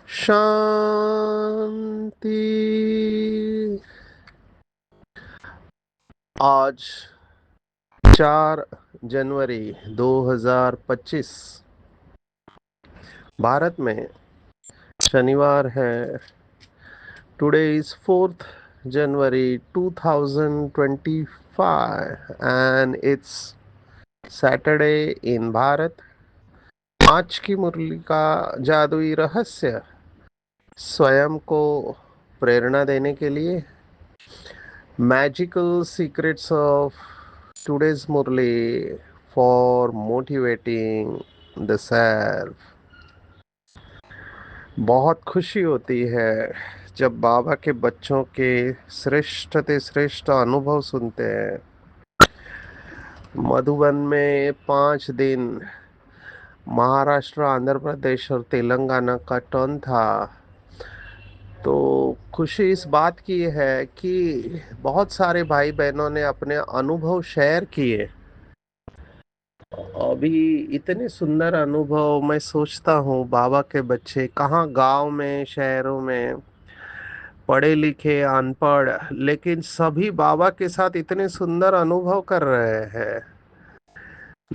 शांति। आज 4 जनवरी 2025 भारत में शनिवार है। Today is 4 January 2025 and it's Saturday इन भारत। आज की मुरली का जादुई रहस्य स्वयं को प्रेरणा देने के लिए magical secrets of today's Murli for motivating the self. बहुत खुशी होती है जब बाबा के बच्चों के श्रेष्ठ से श्रेष्ठ अनुभव सुनते हैं। मधुबन में 5 दिन महाराष्ट्र, आंध्र प्रदेश और तेलंगाना का टर्न था। तो खुशी इस बात की है कि बहुत सारे भाई बहनों ने अपने अनुभव शेयर किए। अभी इतने सुंदर अनुभव, मैं सोचता हूँ बाबा के बच्चे कहाँ, गांव में, शहरों में, पढ़े लिखे, अनपढ़, लेकिन सभी बाबा के साथ इतने सुंदर अनुभव कर रहे हैं।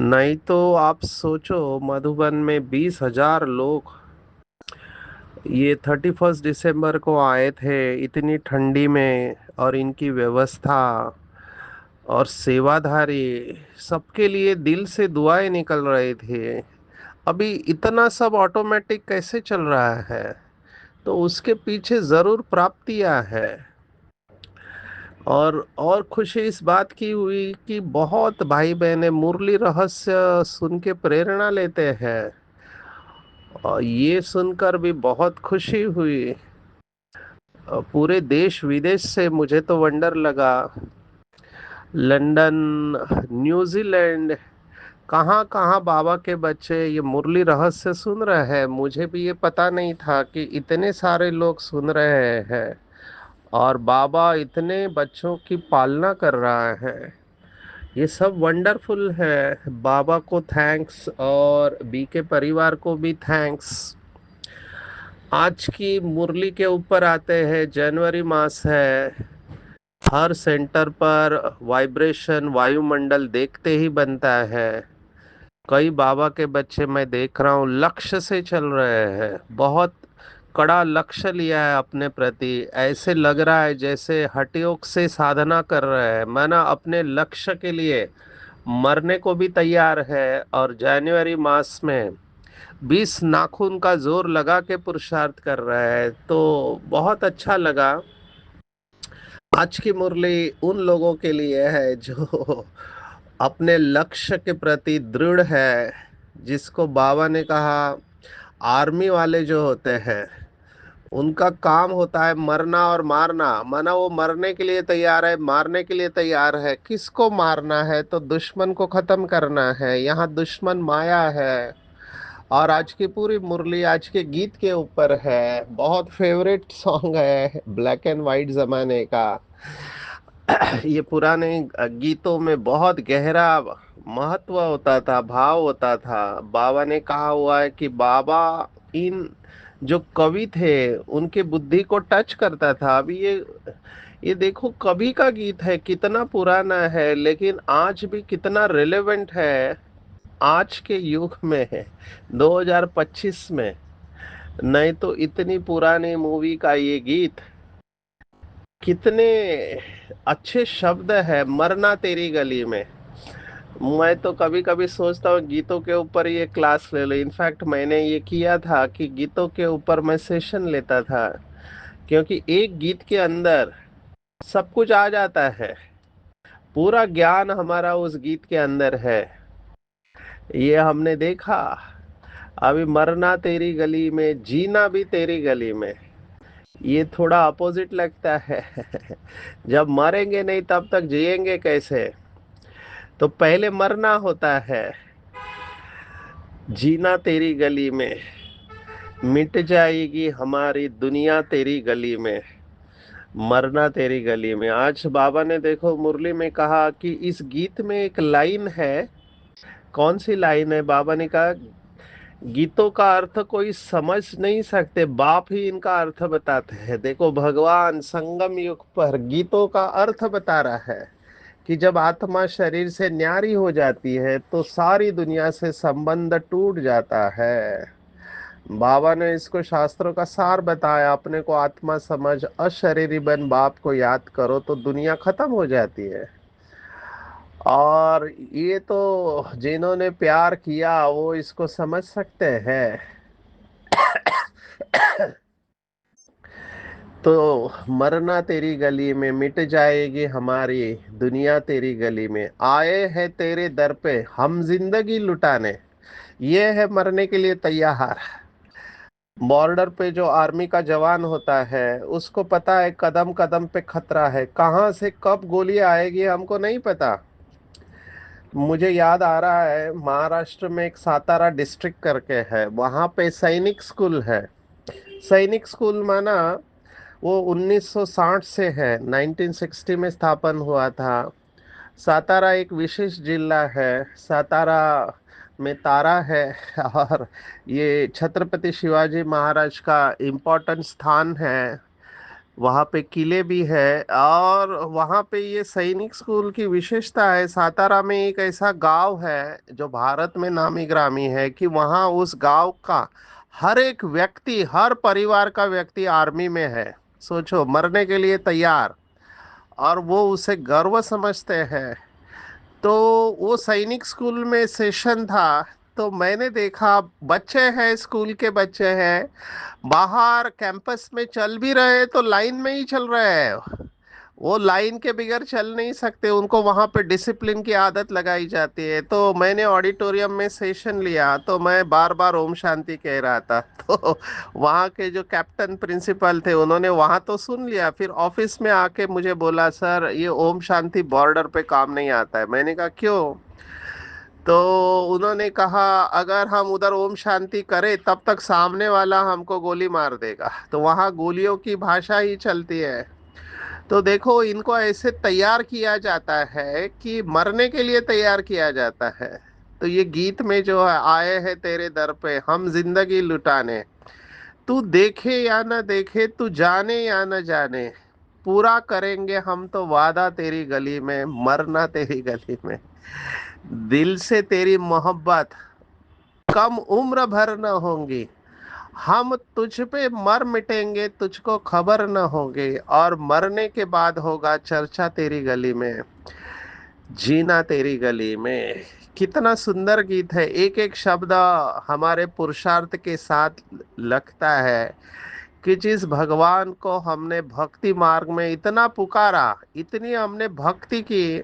नहीं तो आप सोचो, मधुबन में 20,000 लोग ये 31 दिसंबर को आए थे इतनी ठंडी में, और इनकी व्यवस्था और सेवाधारी सबके लिए दिल से दुआएं निकल रही थी। अभी इतना सब ऑटोमेटिक कैसे चल रहा है? तो उसके पीछे जरूर प्राप्तियां है। और खुशी इस बात की हुई कि बहुत भाई बहने मुरली रहस्य सुन के प्रेरणा लेते हैं। और ये सुनकर भी बहुत खुशी हुई। पूरे देश विदेश से मुझे तो वंडर लगा। लंदन, न्यूजीलैंड, कहाँ कहाँ बाबा के बच्चे ये मुरली रहस्य सुन रहे हैं। मुझे भी ये पता नहीं था कि इतने सारे लोग सुन रहे हैं और बाबा इतने बच्चों की पालना कर रहा है। ये सब वंडरफुल है। बाबा को थैंक्स और बी के परिवार को भी थैंक्स। आज की मुरली के ऊपर आते हैं। जनवरी मास है। हर सेंटर पर वाइब्रेशन, वायुमंडल देखते ही बनता है। कई बाबा के बच्चे मैं देख रहा हूँ लक्ष्य से चल रहे हैं। बहुत कड़ा लक्ष्य लिया है अपने प्रति। ऐसे लग रहा है जैसे हठयोग से साधना कर रहे हैं, माना अपने लक्ष्य के लिए मरने को भी तैयार है। और जनवरी मास में 20 नाखून का जोर लगा के पुरुषार्थ कर रहे हैं। तो बहुत अच्छा लगा। आज की मुरली उन लोगों के लिए है जो अपने लक्ष्य के प्रति दृढ़ है। जिसको बाबा ने कहा, आर्मी वाले जो होते हैं उनका काम होता है मरना और मारना। माना वो मरने के लिए तैयार है, मारने के लिए तैयार है। किसको मारना है? तो दुश्मन को खत्म करना है। यहाँ दुश्मन माया है। और आज की पूरी मुरली आज के गीत के ऊपर है। बहुत फेवरेट सॉन्ग है ब्लैक एंड वाइट जमाने का। ये पुराने गीतों में बहुत गहरा महत्व होता था, भाव होता था। बाबा ने कहा हुआ है कि बाबा इन जो कवि थे उनके बुद्धि को टच करता था। अभी ये देखो, कवि का गीत है, कितना पुराना है लेकिन आज भी कितना रिलेवेंट है। आज के युग में है, 2025 में। नहीं तो इतनी पुरानी मूवी का ये गीत, कितने अच्छे शब्द है, मरना तेरी गली में। मैं तो कभी कभी सोचता हूँ गीतों के ऊपर ये क्लास ले लो। इनफैक्ट मैंने ये किया था कि गीतों के ऊपर मैं सेशन लेता था, क्योंकि एक गीत के अंदर सब कुछ आ जाता है। पूरा ज्ञान हमारा उस गीत के अंदर है। ये हमने देखा। अभी मरना तेरी गली में, जीना भी तेरी गली में। ये थोड़ा अपोजिट लगता है। जब मरेंगे नहीं तब तक जिएंगे कैसे? तो पहले मरना होता है। जीना तेरी गली में, मिट जाएगी हमारी दुनिया तेरी गली में, मरना तेरी गली में। आज बाबा ने देखो मुरली में कहा कि इस गीत में एक लाइन है। कौन सी लाइन है? बाबा ने कहा गीतों का अर्थ कोई समझ नहीं सकते, बाप ही इनका अर्थ बताते हैं। देखो भगवान संगम युग पर गीतों का अर्थ बता रहा है कि जब आत्मा शरीर से न्यारी हो जाती है तो सारी दुनिया से संबंध टूट जाता है। बाबा ने इसको शास्त्रों का सार बताया। अपने को आत्मा समझ, अशरीरी बन बाप को याद करो तो दुनिया खत्म हो जाती है। और ये तो जिन्होंने प्यार किया वो इसको समझ सकते हैं। तो मरना तेरी गली में, मिट जाएगी हमारी दुनिया तेरी गली में, आए हैं तेरे दर पे हम जिंदगी लुटाने। ये है मरने के लिए तैयार। बॉर्डर पे जो आर्मी का जवान होता है उसको पता है कदम कदम पे खतरा है, कहाँ से कब गोली आएगी हमको नहीं पता। मुझे याद आ रहा है महाराष्ट्र में एक सातारा डिस्ट्रिक्ट करके है, वहां पे सैनिक स्कूल है। सैनिक स्कूल माना वो 1960 से है, 1960 में स्थापन हुआ था। सातारा एक विशेष जिला है। सातारा में तारा है। और ये छत्रपति शिवाजी महाराज का इम्पोर्टेंट स्थान है। वहाँ पे किले भी है। और वहाँ पे ये सैनिक स्कूल की विशेषता है, सातारा में एक ऐसा गांव है जो भारत में नामी ग्रामी है कि वहाँ उस गांव का हर एक व्यक्ति, हर परिवार का व्यक्ति आर्मी में है। सोचो, मरने के लिए तैयार। और वो उसे गर्व समझते हैं। तो वो सैनिक स्कूल में सेशन था। तो मैंने देखा बच्चे हैं, स्कूल के बच्चे हैं, बाहर कैंपस में चल भी रहे तो लाइन में ही चल रहे हैं। वो लाइन के बगैर चल नहीं सकते, उनको वहां पे डिसिप्लिन की आदत लगाई जाती है। तो मैंने ऑडिटोरियम में सेशन लिया तो मैं बार बार ओम शांति कह रहा था। तो वहाँ के जो कैप्टन प्रिंसिपल थे उन्होंने वहां तो सुन लिया, फिर ऑफिस में आके मुझे बोला सर ये ओम शांति बॉर्डर पे काम नहीं आता है। मैंने कहा क्यों? तो उन्होंने कहा अगर हम उधर ओम शांति करें तब तक सामने वाला हमको गोली मार देगा, तो वहां गोलियों की भाषा ही चलती है। तो देखो इनको ऐसे तैयार किया जाता है कि मरने के लिए तैयार किया जाता है। तो ये गीत में जो है, आए हैं तेरे दर पे हम जिंदगी लुटाने, तू देखे या न देखे, तू जाने या न जाने, पूरा करेंगे हम तो वादा तेरी गली में, मरना तेरी गली में, दिल से तेरी मोहब्बत कम उम्र भर न होंगी, हम तुझ पे मर मिटेंगे तुझको खबर न होगी, और मरने के बाद होगा चर्चा तेरी गली में, जीना तेरी गली में। कितना सुंदर गीत है, एक एक शब्द हमारे पुरुषार्थ के साथ लगता है कि जिस भगवान को हमने भक्ति मार्ग में इतना पुकारा, इतनी हमने भक्ति की।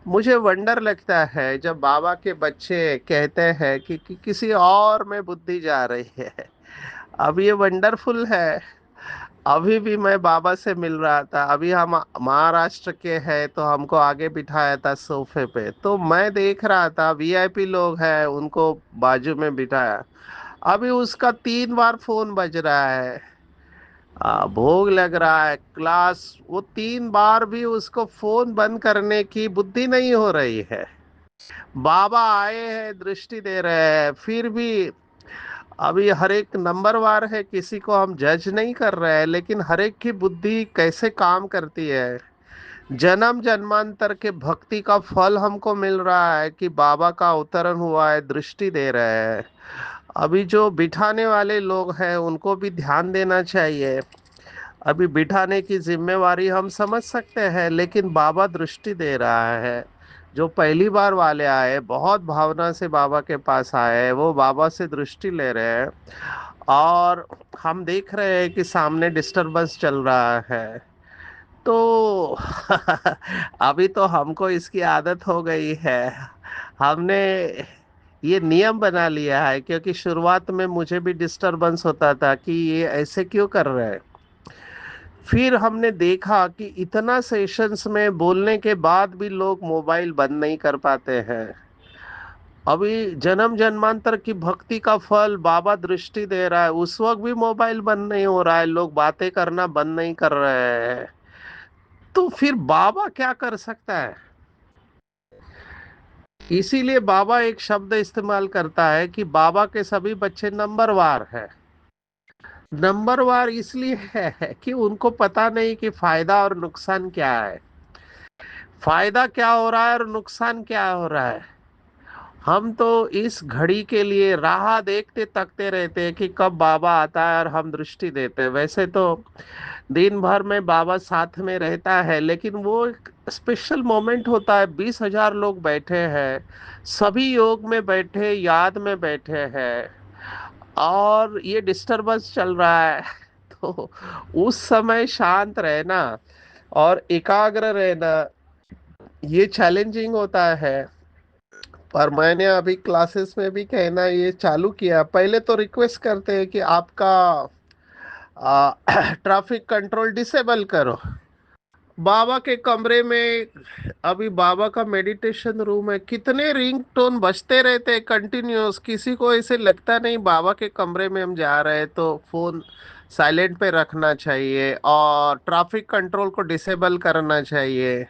मुझे वंडर लगता है जब बाबा के बच्चे कहते हैं कि किसी और में बुद्धि जा रही है। अब ये वंडरफुल है। अभी भी मैं बाबा से मिल रहा था, अभी हम महाराष्ट्र के हैं तो हमको आगे बिठाया था सोफे पे, तो मैं देख रहा था वीआईपी लोग हैं उनको बाजू में बिठाया। अभी उसका 3 बार फोन बज रहा है। भोग लग रहा है, क्लास, वो 3 बार भी उसको फोन बंद करने की बुद्धि नहीं हो रही है। बाबा आए हैं, दृष्टि दे रहे हैं, फिर भी अभी हर एक नंबरवार है, किसी को हम जज नहीं कर रहे हैं, लेकिन हर एक की बुद्धि कैसे काम करती है। जन्म जन्मांतर के भक्ति का फल हमको मिल रहा है कि बाबा का अवतरण हुआ है, दृष्टि दे रहे हैं। अभी जो बिठाने वाले लोग हैं उनको भी ध्यान देना चाहिए। अभी बिठाने की जिम्मेवारी हम समझ सकते हैं, लेकिन बाबा दृष्टि दे रहा है। जो पहली बार वाले आए, बहुत भावना से बाबा के पास आए, वो बाबा से दृष्टि ले रहे हैं। और हम देख रहे हैं कि सामने डिस्टरबेंस चल रहा है। तो अभी तो हमको इसकी आदत हो गई है। हमने ये नियम बना लिया है, क्योंकि शुरुआत में मुझे भी डिस्टरबेंस होता था कि ये ऐसे क्यों कर रहे हैं। फिर हमने देखा कि इतना सेशंस में बोलने के बाद भी लोग मोबाइल बंद नहीं कर पाते हैं। अभी जन्म जन्मांतर की भक्ति का फल बाबा दृष्टि दे रहा है, उस वक्त भी मोबाइल बंद नहीं हो रहा है, लोग बातें करना बंद नहीं कर रहे हैं। तो फिर बाबा क्या कर सकता है? इसीलिए बाबा एक शब्द इस्तेमाल करता है कि बाबा के सभी बच्चे नंबरवार हैं। नंबरवार इसलिए है कि उनको पता नहीं कि फायदा और नुकसान क्या है, फायदा क्या हो रहा है और नुकसान क्या हो रहा है। हम तो इस घड़ी के लिए राह देखते तकते रहते हैं कि कब बाबा आता है और हम दृष्टि देते हैं। वैसे तो दिन भर में बाबा साथ में रहता है, लेकिन वो एक स्पेशल मोमेंट होता है। 20,000 लोग बैठे हैं, सभी योग में बैठे, याद में बैठे हैं, और ये डिस्टरबेंस चल रहा है। तो उस समय शांत रहना और एकाग्र रहना ये चैलेंजिंग होता है। पर मैंने अभी क्लासेस में भी कहना ये चालू किया। पहले तो रिक्वेस्ट करते हैं कि आपका ट्रैफिक कंट्रोल डिसेबल करो। बाबा के कमरे में, अभी बाबा का मेडिटेशन रूम है, कितने रिंगटोन बजते रहते हैं कंटिन्यूस। किसी को ऐसे लगता नहीं बाबा के कमरे में हम जा रहे हैं तो फोन साइलेंट पे रखना चाहिए और ट्रैफिक कंट्रोल को डिसेबल करना चाहिए।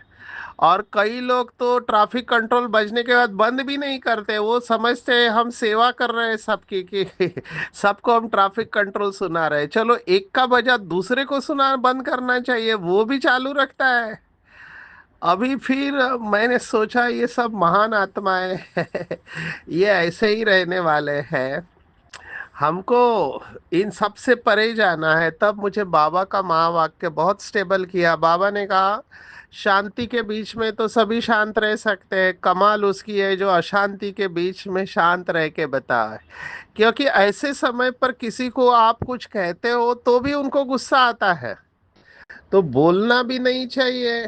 और कई लोग तो ट्रैफिक कंट्रोल बजने के बाद बंद भी नहीं करते, वो समझते हैं हम सेवा कर रहे हैं सबकी, कि सबको हम ट्रैफिक कंट्रोल सुना रहे हैं। चलो एक का बजा दूसरे को सुना बंद करना चाहिए, वो भी चालू रखता है। अभी फिर मैंने सोचा ये सब महान आत्माएं हैं, ये ऐसे ही रहने वाले हैं। हमको इन सब से परे जाना है। तब मुझे बाबा का महावाक्य बहुत स्टेबल किया। बाबा ने कहा शांति के बीच में तो सभी शांत रह सकते हैं, कमाल उसकी है जो अशांति के बीच में शांत रह के बताए। क्योंकि ऐसे समय पर किसी को आप कुछ कहते हो तो भी उनको गुस्सा आता है, तो बोलना भी नहीं चाहिए।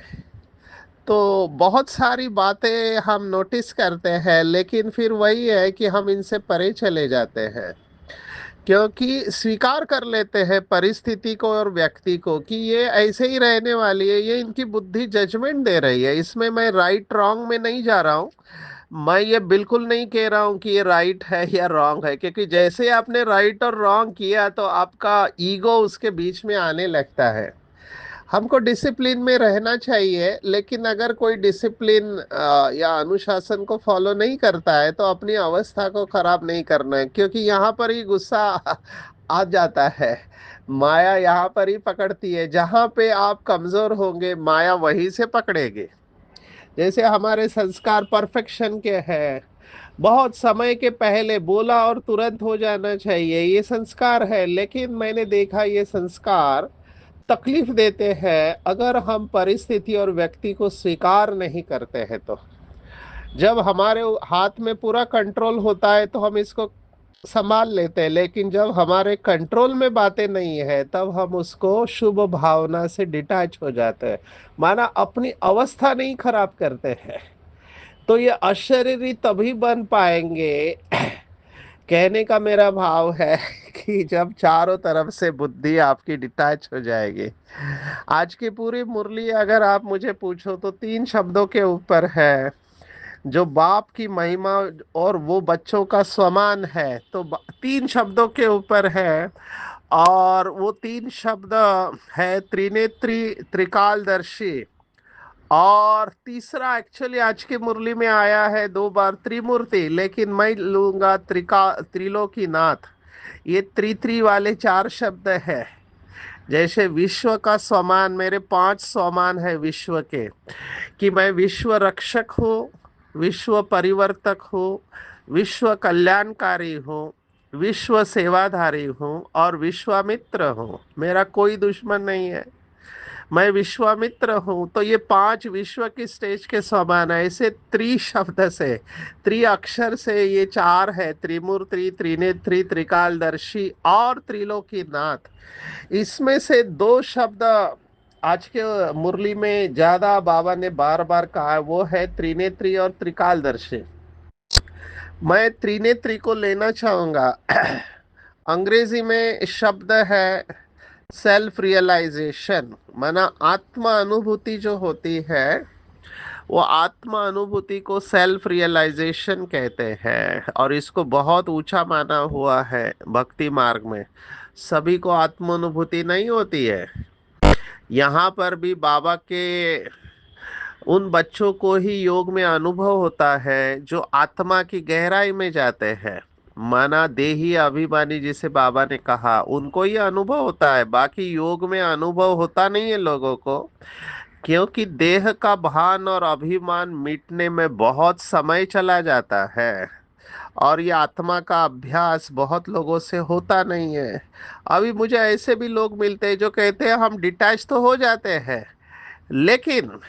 तो बहुत सारी बातें हम नोटिस करते हैं, लेकिन फिर वही है कि हम इनसे परे चले जाते हैं, क्योंकि स्वीकार कर लेते हैं परिस्थिति को और व्यक्ति को कि ये ऐसे ही रहने वाली है, ये इनकी बुद्धि जजमेंट दे रही है। इसमें मैं राइट रॉन्ग में नहीं जा रहा हूँ। मैं ये बिल्कुल नहीं कह रहा हूँ कि ये राइट है या रॉन्ग है, क्योंकि जैसे आपने राइट और रॉन्ग किया तो आपका ईगो उसके बीच में आने लगता है। हमको डिसिप्लिन में रहना चाहिए, लेकिन अगर कोई डिसिप्लिन या अनुशासन को फॉलो नहीं करता है तो अपनी अवस्था को खराब नहीं करना है, क्योंकि यहाँ पर ही गुस्सा आ जाता है। माया यहाँ पर ही पकड़ती है, जहाँ पे आप कमजोर होंगे माया वहीं से पकड़ेगी। जैसे हमारे संस्कार परफेक्शन के हैं, बहुत समय के पहले बोला और तुरंत हो जाना चाहिए, ये संस्कार है। लेकिन मैंने देखा ये संस्कार तकलीफ देते हैं अगर हम परिस्थिति और व्यक्ति को स्वीकार नहीं करते हैं तो। जब हमारे हाथ में पूरा कंट्रोल होता है तो हम इसको संभाल लेते हैं, लेकिन जब हमारे कंट्रोल में बातें नहीं है तब हम उसको शुभ भावना से डिटैच हो जाते हैं, माना अपनी अवस्था नहीं खराब करते हैं। तो ये अशरीरी तभी बन पाएंगे, कहने का मेरा भाव है कि जब चारों तरफ से बुद्धि आपकी डिटैच हो जाएगी। आज की पूरी मुरली अगर आप मुझे पूछो तो 3 शब्दों के ऊपर है, जो बाप की महिमा और वो बच्चों का समान है, तो 3 शब्दों के ऊपर है। और वो 3 शब्द है त्रिनेत्री, त्रिकालदर्शी, और तीसरा एक्चुअली आज की मुरली में आया है 2 बार, त्रिमूर्ति, लेकिन मैं लूंगा त्रिलोकीनाथ। ये त्रि वाले 4 शब्द है। जैसे विश्व का स्वमान, मेरे 5 स्वमान है विश्व के, कि मैं विश्व रक्षक हूँ, विश्व परिवर्तक हूँ, विश्व कल्याणकारी हूँ, विश्व सेवाधारी हूँ और विश्वामित्र हूँ। मेरा कोई दुश्मन नहीं है, मैं विश्वामित्र हूँ। तो ये 5 विश्व की स्टेज के समान है। ऐसे शब्द से, अक्षर से ये 4 है, त्रिमूर्ति, त्रिनेत्री, त्रिकालदर्शी और त्रिलोकीनाथ। इसमें से 2 शब्द आज के मुरली में ज्यादा बाबा ने बार बार कहा है, वो है त्रिनेत्री और त्रिकालदर्शी। मैं त्रिनेत्री को लेना चाहूंगा। अंग्रेजी में शब्द है सेल्फ रियलाइजेशन माना आत्मा अनुभूति जो होती है, वो आत्मा अनुभूति को सेल्फ रियलाइजेशन कहते हैं, और इसको बहुत ऊंचा माना हुआ है भक्ति मार्ग में। सभी को आत्म अनुभूति नहीं होती है। यहाँ पर भी बाबा के उन बच्चों को ही योग में अनुभव होता है जो आत्मा की गहराई में जाते हैं। माना देही अभिमानी जिसे बाबा ने कहा, उनको ये अनुभव होता है, बाकी योग में अनुभव होता नहीं है लोगों को। क्योंकि देह का भान और अभिमान मिटने में बहुत समय चला जाता है, और ये आत्मा का अभ्यास बहुत लोगों से होता नहीं है। अभी मुझे ऐसे भी लोग मिलते हैं जो कहते हैं हम डिटैच तो हो जाते हैं, लेकिन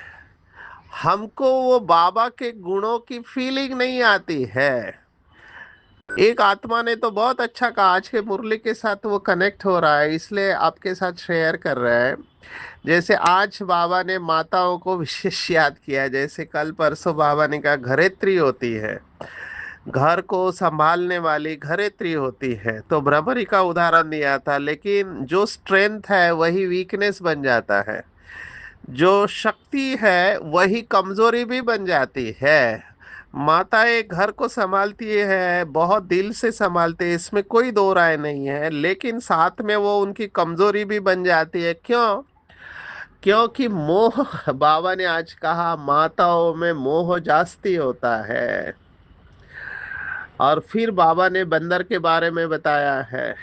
हमको वो बाबा के गुणों की फीलिंग नहीं आती है। एक आत्मा ने तो बहुत अच्छा कहा, आज के मुरली के साथ वो कनेक्ट हो रहा है, इसलिए आपके साथ शेयर कर रहा है। जैसे आज बाबा ने माताओं को विशेष याद किया, जैसे कल परसों बाबा ने कहा घरेत्री होती है, घर को संभालने वाली घरेत्री होती है, तो भ्रमरी का उदाहरण दिया था। लेकिन जो स्ट्रेंथ है वही वीकनेस बन जाता है, जो शक्ति है वही कमजोरी भी बन जाती है। माताएं घर को संभालती है, बहुत दिल से संभालती है, इसमें कोई दो राय नहीं है, लेकिन साथ में वो उनकी कमजोरी भी बन जाती है। क्यों? क्योंकि मोह, बाबा ने आज कहा माताओं में मोह जास्ती होता है। और फिर बाबा ने बंदर के बारे में बताया है,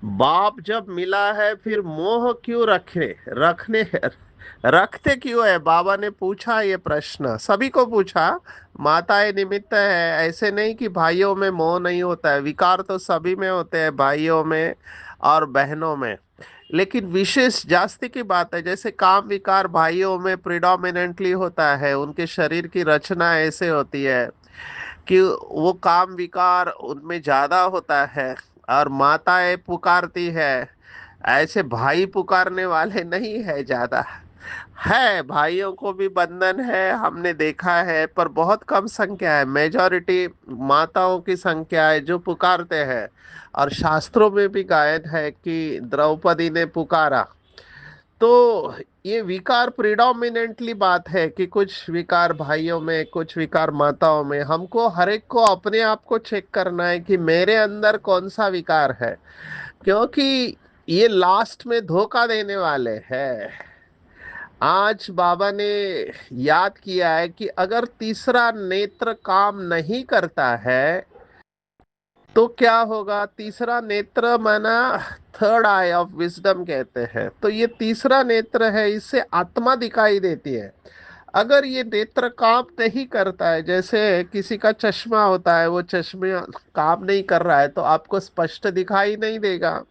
बाप जब मिला है फिर मोह क्यों रखने रखते क्यों है? बाबा ने पूछा ये प्रश्न, सभी को पूछा। माताएं निमित्त है, ऐसे नहीं कि भाइयों में मोह नहीं होता है, विकार तो सभी में होते हैं, भाइयों में और बहनों में। लेकिन विशेष जास्ती की बात है, जैसे काम विकार भाइयों में प्रिडोमिनेंटली होता है, उनके शरीर की रचना ऐसे होती है कि वो काम विकार उनमें ज्यादा होता है, और माताएं पुकारती है। ऐसे भाई पुकारने वाले नहीं है ज्यादा। है, भाइयों को भी बंधन है, हमने देखा है, पर बहुत कम संख्या है। मेजॉरिटी माताओं की संख्या है जो पुकारते हैं। और शास्त्रों में भी गायन है कि द्रौपदी ने पुकारा। तो ये विकार प्रिडोमिनेंटली बात है कि कुछ विकार भाइयों में, कुछ विकार माताओं में। हमको हर एक को अपने आप को चेक करना है कि मेरे अंदर कौन सा विकार है, क्योंकि ये लास्ट में धोखा देने वाले हैं। आज बाबा ने याद किया है कि अगर तीसरा नेत्र काम नहीं करता है तो क्या होगा? तीसरा नेत्र माना थर्ड आई ऑफ विजडम कहते हैं। तो ये तीसरा नेत्र है, इससे आत्मा दिखाई देती है। अगर ये नेत्र काम नहीं करता है, जैसे किसी का चश्मा होता है, वो चश्मे काम नहीं कर रहा है तो आपको स्पष्ट दिखाई नहीं देगा।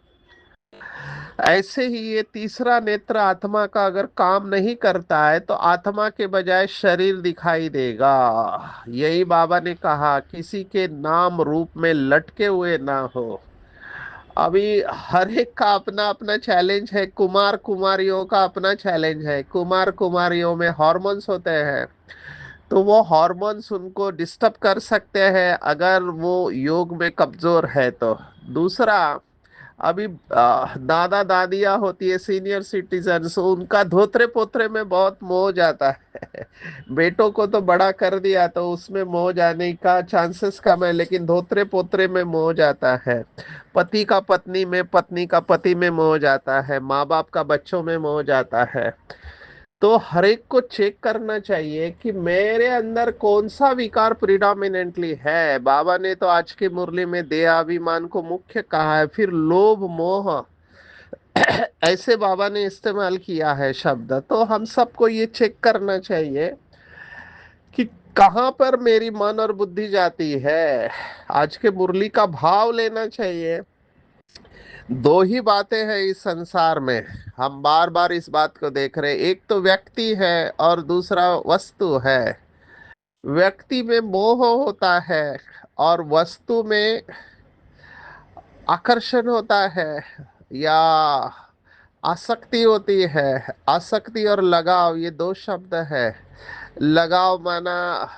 ऐसे ही ये तीसरा नेत्र आत्मा का अगर काम नहीं करता है तो आत्मा के बजाय शरीर दिखाई देगा। यही बाबा ने कहा, किसी के नाम रूप में लटके हुए ना हो। अभी हर एक का अपना अपना चैलेंज है, कुमार कुमारियों का अपना चैलेंज है। कुमार कुमारियों में हॉर्मोन्स होते हैं, तो वो हॉर्मोन्स उनको डिस्टर्ब कर सकते हैं अगर वो योग में कमजोर है तो। दूसरा, अभी दादा दादियाँ होती है सीनियर सिटीजन, उनका धोत्रे पोत्रे में बहुत मोह जाता है। बेटों को तो बड़ा कर दिया तो उसमें मोह जाने का चांसेस कम है, लेकिन धोत्रे पोत्रे में मोह जाता है। पति का पत्नी में, पत्नी का पति में मोह जाता है, माँ बाप का बच्चों में मोह जाता है। तो हर एक को चेक करना चाहिए कि मेरे अंदर कौन सा विकार प्रिडोमिनेंटली है। बाबा ने तो आज की मुरली में देहाभिमान को मुख्य कहा है, फिर लोभ मोह ऐसे बाबा ने इस्तेमाल किया है शब्द। तो हम सबको ये चेक करना चाहिए कि कहाँ पर मेरी मन और बुद्धि जाती है। आज के मुरली का भाव लेना चाहिए। दो ही बातें हैं इस संसार में, हम बार बार इस बात को देख रहे हैं, एक तो व्यक्ति है और दूसरा वस्तु है। व्यक्ति में मोह होता है और वस्तु में आकर्षण होता है, या आसक्ति होती है। आसक्ति और लगाव, ये दो शब्द है। लगाव माना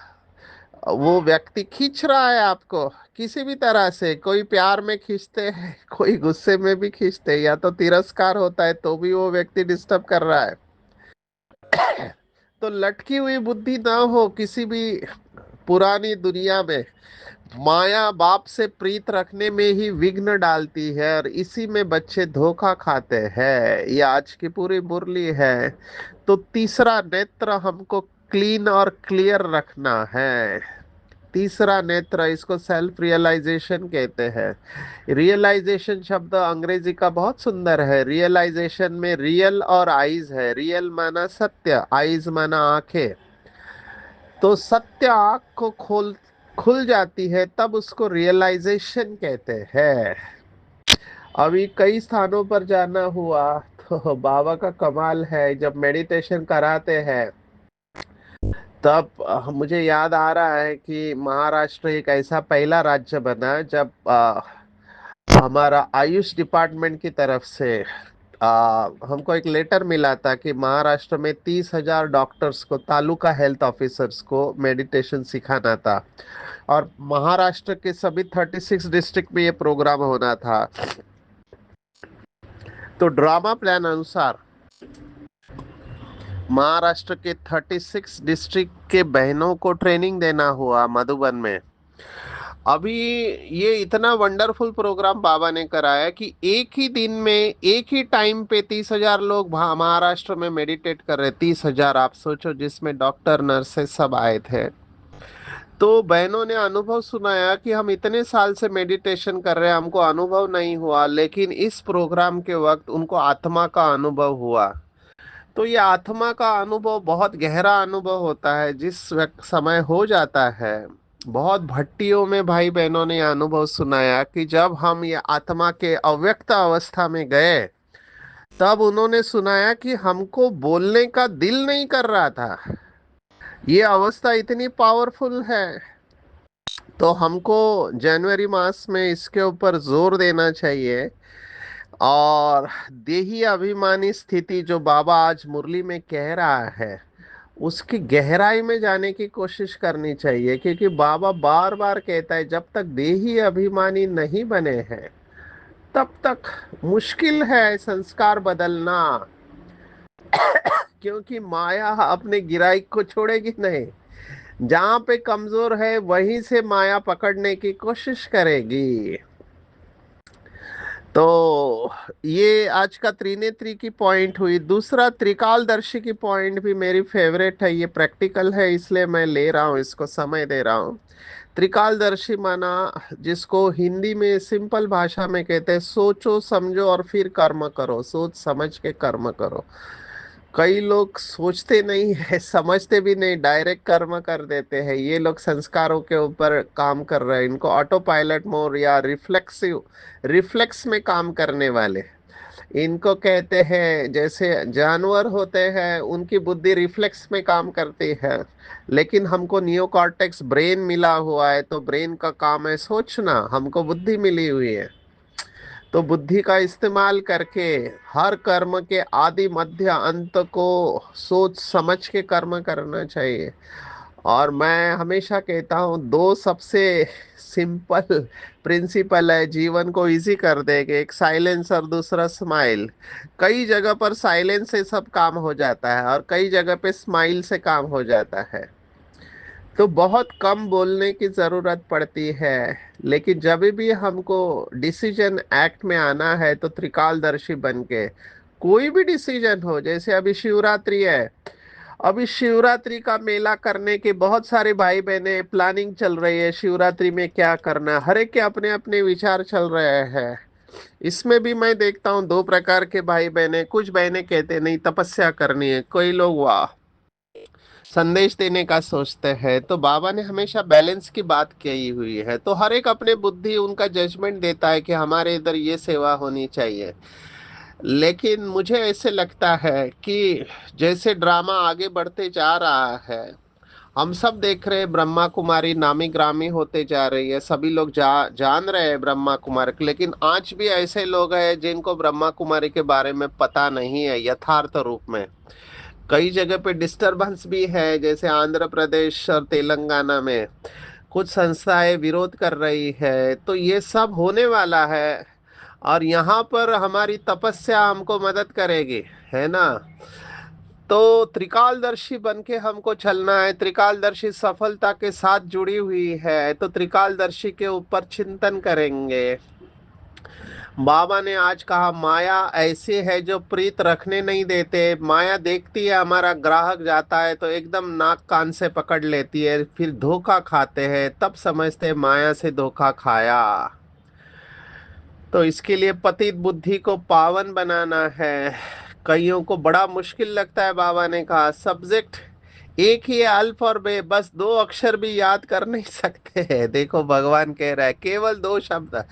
वो व्यक्ति खींच रहा है आपको किसी भी तरह से, कोई प्यार में खींचते हैं, कोई गुस्से में भी खींचते हैं, या तो तिरस्कार होता है तो भी वो व्यक्ति डिस्टर्ब कर रहा है। तो लटकी हुई बुद्धि ना हो किसी भी पुरानी दुनिया में, माया बाप से प्रीत रखने में ही विघ्न डालती है, और इसी में बच्चे धोखा खाते हैं। ये आज की पूरी मुरली है। तो तीसरा नेत्र हमको क्लीन और क्लियर रखना है। तीसरा नेत्र, इसको सेल्फ रियलाइजेशन कहते हैं। रियलाइजेशन शब्द अंग्रेजी का बहुत सुंदर है। रियलाइजेशन में रियल और आइज है। रियल माना सत्य, आइज माना आंखें। तो सत्य आंख को खोल खुल जाती है तब उसको रियलाइजेशन कहते हैं। अभी कई स्थानों पर जाना हुआ तो बाबा का कमाल है, जब मेडिटेशन कराते हैं तब मुझे याद आ रहा है कि महाराष्ट्र एक ऐसा पहला राज्य बना जब हमारा आयुष डिपार्टमेंट की तरफ से हमको एक लेटर मिला था कि महाराष्ट्र में 30,000 डॉक्टर्स को, तालुका हेल्थ ऑफिसर्स को मेडिटेशन सिखाना था। और महाराष्ट्र के सभी 36 डिस्ट्रिक्ट में ये प्रोग्राम होना था। तो ड्रामा प्लान अनुसार महाराष्ट्र के 36 डिस्ट्रिक्ट के बहनों को ट्रेनिंग देना हुआ मधुबन में। अभी ये इतना वंडरफुल प्रोग्राम बाबा ने कराया कि एक ही दिन में एक ही टाइम पे 30,000 लोग महाराष्ट्र में मेडिटेट कर रहे। 30,000 आप सोचो, जिसमें डॉक्टर नर्सेस सब आए थे। तो बहनों ने अनुभव सुनाया कि हम इतने साल से मेडिटेशन कर रहे हैं, हमको अनुभव नहीं हुआ, लेकिन इस प्रोग्राम के वक्त उनको आत्मा का अनुभव हुआ। तो ये आत्मा का अनुभव बहुत गहरा अनुभव होता है जिस समय हो जाता है। बहुत भट्टियों में भाई बहनों ने यह अनुभव सुनाया कि जब हम ये आत्मा के अव्यक्त अवस्था में गए, तब उन्होंने सुनाया कि हमको बोलने का दिल नहीं कर रहा था। ये अवस्था इतनी पावरफुल है। तो हमको जनवरी मास में इसके ऊपर जोर देना चाहिए। और देही अभिमानी स्थिति जो बाबा आज मुरली में कह रहा है, उसकी गहराई में जाने की कोशिश करनी चाहिए, क्योंकि बाबा बार बार कहता है जब तक देही अभिमानी नहीं बने हैं तब तक मुश्किल है संस्कार बदलना। क्योंकि माया अपने गिराई को छोड़ेगी नहीं। जहां पे कमजोर है वहीं से माया पकड़ने की कोशिश करेगी। तो ये आज का त्रिनेत्री की पॉइंट हुई। दूसरा त्रिकालदर्शी की पॉइंट भी मेरी फेवरेट है। ये प्रैक्टिकल है इसलिए मैं ले रहा हूँ, इसको समय दे रहा हूँ। त्रिकालदर्शी माना, जिसको हिंदी में सिंपल भाषा में कहते हैं सोचो समझो और फिर कर्म करो। सोच समझ के कर्म करो। कई लोग सोचते नहीं है, समझते भी नहीं, डायरेक्ट कर्म कर देते हैं। ये लोग संस्कारों के ऊपर काम कर रहे हैं। इनको ऑटो पायलट मोड या रिफ्लेक्स में काम करने वाले इनको कहते हैं। जैसे जानवर होते हैं उनकी बुद्धि रिफ्लेक्स में काम करती है, लेकिन हमको नियोकॉर्टेक्स ब्रेन मिला हुआ है, तो ब्रेन का काम है सोचना। हमको बुद्धि मिली हुई है, तो बुद्धि का इस्तेमाल करके हर कर्म के आदि मध्य अंत को सोच समझ के कर्म करना चाहिए। और मैं हमेशा कहता हूँ दो सबसे सिंपल प्रिंसिपल है जीवन को इजी कर देंगे, एक साइलेंस और दूसरा स्माइल। कई जगह पर साइलेंस से सब काम हो जाता है और कई जगह पे स्माइल से काम हो जाता है। तो बहुत कम बोलने की जरूरत पड़ती है। लेकिन जब भी हमको डिसीजन एक्ट में आना है तो त्रिकालदर्शी बन के कोई भी डिसीजन हो। जैसे अभी शिवरात्रि है, अभी शिवरात्रि का मेला करने के बहुत सारे भाई बहने प्लानिंग चल रही है। शिवरात्रि में क्या करना, हर एक के अपने अपने विचार चल रहे हैं। इसमें भी मैं देखता हूँ दो प्रकार के भाई बहने। कुछ बहने कहते नहीं तपस्या करनी है, कोई लोग वाह संदेश देने का सोचते हैं। तो बाबा ने हमेशा बैलेंस की बात कही हुई है। तो हर एक अपने बुद्धि उनका जजमेंट देता है कि हमारे इधर ये सेवा होनी चाहिए। लेकिन मुझे ऐसे लगता है कि जैसे ड्रामा आगे बढ़ते जा रहा है, हम सब देख रहे हैं ब्रह्मा कुमारी नामी ग्रामी होते जा रही है। सभी लोग जान रहे हैं ब्रह्मा कुमारी, लेकिन आज भी ऐसे लोग हैं जिनको ब्रह्मा कुमारी के बारे में पता नहीं है यथार्थ रूप में। कई जगह पे डिस्टरबेंस भी है, जैसे आंध्र प्रदेश और तेलंगाना में कुछ संस्थाएं विरोध कर रही है, तो ये सब होने वाला है। और यहाँ पर हमारी तपस्या हमको मदद करेगी, है ना। तो त्रिकालदर्शी बन के हमको चलना है। त्रिकालदर्शी सफलता के साथ जुड़ी हुई है, तो त्रिकालदर्शी के ऊपर चिंतन करेंगे। बाबा ने आज कहा माया ऐसी है जो प्रीत रखने नहीं देते। माया देखती है हमारा ग्राहक जाता है तो एकदम नाक कान से पकड़ लेती है, फिर धोखा खाते हैं, तब समझते हैं माया से धोखा खाया। तो इसके लिए पतित बुद्धि को पावन बनाना है। कईयों को बड़ा मुश्किल लगता है, बाबा ने कहा सब्जेक्ट एक ही है, अल्फ और बे, बस दो अक्षर भी याद कर नहीं सकते हैं। देखो भगवान कह रहा है केवल दो शब्द।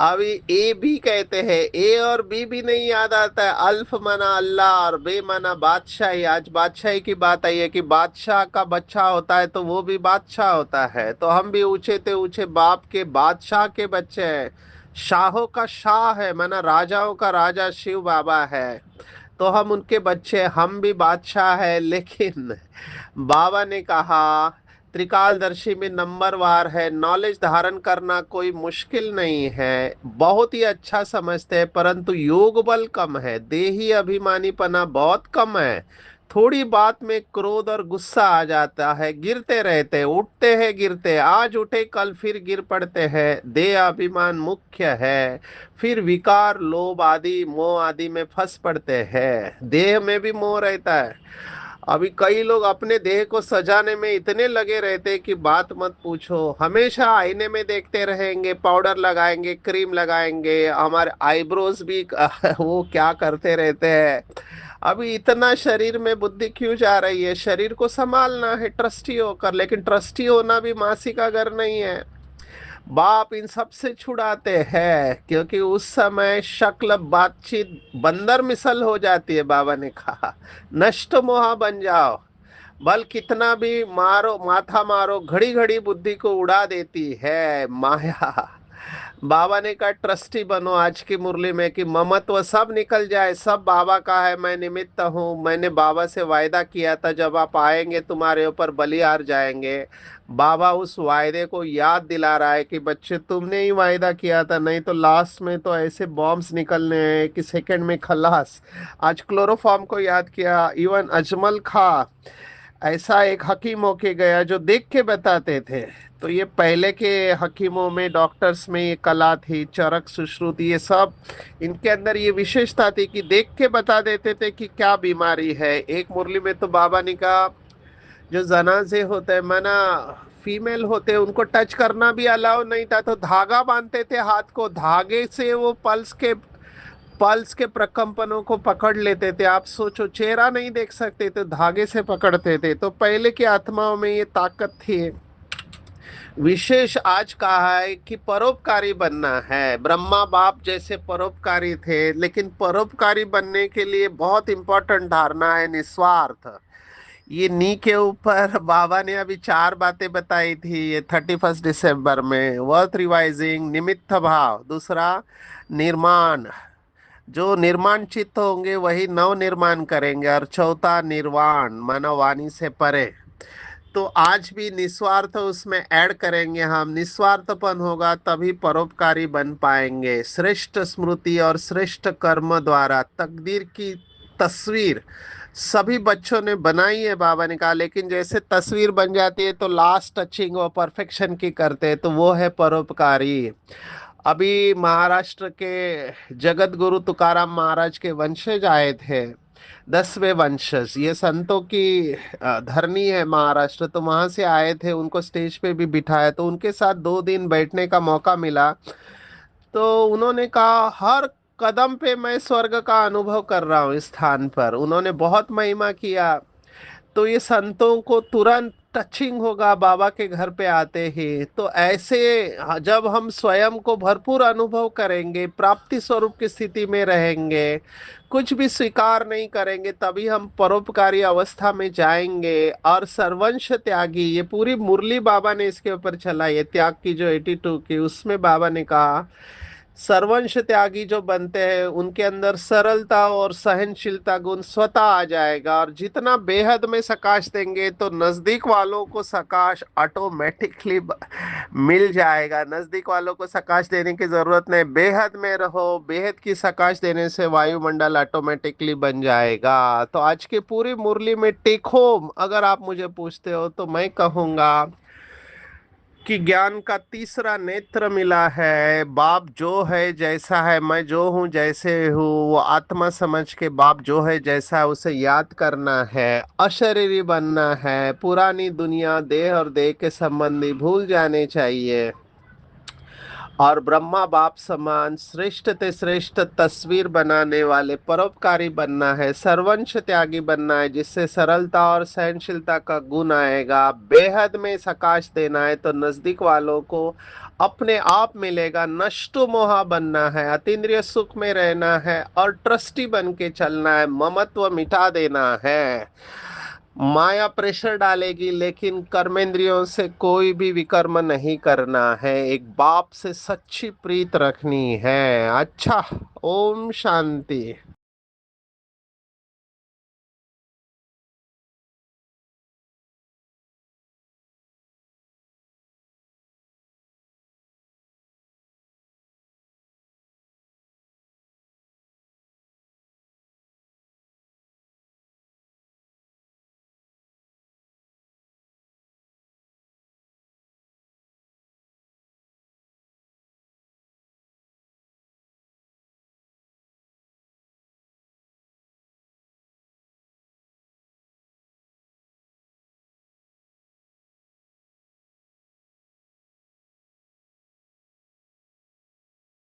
अभी ए भी कहते हैं, ए और बी भी नहीं याद आता है। अल्फ माना अल्लाह और बे माना बादशाही। आज बादशाही की बात आई है कि बादशाह का बच्चा होता है तो वो भी बादशाह होता है। तो हम भी ऊंचे ते ऊंचे बाप के बादशाह के बच्चे हैं। शाहों का शाह है, माना राजाओं का राजा शिव बाबा है। तो हम उनके बच्चे, हम भी बादशाह है। लेकिन बाबा ने कहा त्रिकालदर्शी में नंबरवार है, नॉलेज धारण करना कोई मुश्किल नहीं है, बहुत ही अच्छा समझते हैं, परंतु योग बल कम है, देही अभिमानीपना बहुत कम है। थोड़ी बात में क्रोध और गुस्सा आ जाता है, गिरते रहते हैं, उठते हैं गिरते हैं, आज उठे कल फिर गिर पड़ते हैं। देह अभिमान मुख्य है, फिर विकार लोभ आदि मोह आदि में फंस पड़ते हैं। देह में भी मोह रहता है। अभी कई लोग अपने देह को सजाने में इतने लगे रहते हैं कि बात मत पूछो। हमेशा आईने में देखते रहेंगे, पाउडर लगाएंगे, क्रीम लगाएंगे, हमारे आईब्रोज भी वो क्या करते रहते हैं। अभी इतना शरीर में बुद्धि क्यों जा रही है? शरीर को संभालना है ट्रस्टी होकर, लेकिन ट्रस्टी होना भी मासी का घर नहीं है। बाप इन सब से छुड़ाते हैं, क्योंकि उस समय शक्ल बातचीत बंदर मिसल हो जाती है। बाबा ने कहा नष्ट मोहा बन जाओ। बल कितना भी मारो, माथा मारो, घड़ी घड़ी बुद्धि को उड़ा देती है माया। बाबा ने कहा ट्रस्टी बनो आज की मुरली में कि ममत्व सब निकल जाए, सब बाबा का है, मैं निमित्त हूँ। मैंने बाबा से वायदा किया था जब आप आएंगे तुम्हारे ऊपर बलिहार जाएंगे। बाबा उस वायदे को याद दिला रहा है कि बच्चे तुमने ही वायदा किया था, नहीं तो लास्ट में तो ऐसे बॉम्ब्स निकलने हैं कि सेकंड में खलास। आज क्लोरोफॉर्म को याद किया। इवन अजमल खा ऐसा एक हकीम होके गया जो देख के बताते थे। तो ये पहले के हकीमों में, डॉक्टर्स में ये कला थी, चरक सुश्रुति, ये सब इनके अंदर ये विशेषता थी कि देख के बता देते थे कि क्या बीमारी है। एक मुरली में तो बाबा ने कहा जो जनाजे होते हैं, माना फीमेल होते हैं, उनको टच करना भी अलाउ नहीं था, तो धागा बांधते थे हाथ को, धागे से वो पल्स के प्रकंपनों को पकड़ लेते थे। आप सोचो, चेहरा नहीं देख सकते तो धागे से पकड़ते थे। तो पहले की आत्माओं में ये ताकत थी। विशेष आज कहा है कि परोपकारी बनना है। ब्रह्मा बाप जैसे परोपकारी थे, लेकिन परोपकारी बनने के लिए बहुत इंपॉर्टेंट धारणा है निस्वार्थ। ये नी के ऊपर बाबा ने अभी चार बातें बताई थी ये 31 दिसंबर में। वर्थ रिवाइजिंग, निमित्त भाव, दूसरा निर्माण, जो निर्माण चित्त होंगे वही नव निर्माण करेंगे, और चौथा निर्वाण, मानव वाणी से परे। तो आज भी निस्वार्थ उसमें ऐड करेंगे हम। निस्वार्थपन होगा तभी परोपकारी बन पाएंगे। श्रेष्ठ स्मृति और श्रेष्ठ कर्म द्वारा तकदीर की तस्वीर सभी बच्चों ने बनाई है, बाबा ने कहा। लेकिन जैसे तस्वीर बन जाती है तो लास्ट टचिंग वो परफेक्शन की करते हैं, तो वो है परोपकारी। अभी महाराष्ट्र के जगत गुरु तुकाराम महाराज के वंशज आए थे, 10वें वंशज। ये संतों की धरनी है महाराष्ट्र, तो वहां से आए थे, उनको स्टेज पे भी बिठाया, तो उनके साथ 2 दिन बैठने का मौका मिला। तो उन्होंने कहा हर कदम पे मैं स्वर्ग का अनुभव कर रहा हूँ इस स्थान पर। उन्होंने बहुत महिमा किया। तो ये संतों को तुरंत टचिंग होगा बाबा के घर पे आते ही। तो ऐसे जब हम स्वयं को भरपूर अनुभव करेंगे, प्राप्ति स्वरूप की स्थिति में रहेंगे, कुछ भी स्वीकार नहीं करेंगे, तभी हम परोपकारी अवस्था में जाएंगे। और सर्वंश त्यागी, ये पूरी मुरली बाबा ने इसके ऊपर चलाई है, त्याग की जो 82 की, उसमें बाबा ने कहा सर्वंश त्यागी जो बनते हैं उनके अंदर सरलता और सहनशीलता गुण स्वतः आ जाएगा, और जितना बेहद में सकाश देंगे तो नजदीक वालों को सकाश ऑटोमेटिकली मिल जाएगा। नजदीक वालों को सकाश देने की जरूरत नहीं, बेहद में रहो, बेहद की सकाश देने से वायुमंडल ऑटोमेटिकली बन जाएगा। तो आज की पूरी मुरली में टेक होम अगर आप मुझे पूछते हो तो मैं कहूंगा कि ज्ञान का तीसरा नेत्र मिला है। बाप जो है जैसा है, मैं जो हूँ जैसे हूँ, वो आत्मा समझ के बाप जो है जैसा है उसे याद करना है, अशरीरी बनना है, पुरानी दुनिया देह और देह के संबंधी भूल जाने चाहिए, और ब्रह्मा बाप समान श्रेष्ठ ते श्रेष्ठ तस्वीर बनाने वाले परोपकारी बनना है, सर्वंश त्यागी बनना है, जिससे सरलता और सहनशीलता का गुण आएगा। बेहद में सकाश देना है तो नजदीक वालों को अपने आप मिलेगा। नष्टो मोहा बनना है, अतीन्द्रिय सुख में रहना है, और ट्रस्टी बन के चलना है, ममत्व मिटा देना है। माया प्रेशर डालेगी लेकिन कर्मेंद्रियों से कोई भी विकर्म नहीं करना है, एक बाप से सच्ची प्रीत रखनी है। अच्छा, ओम शांति।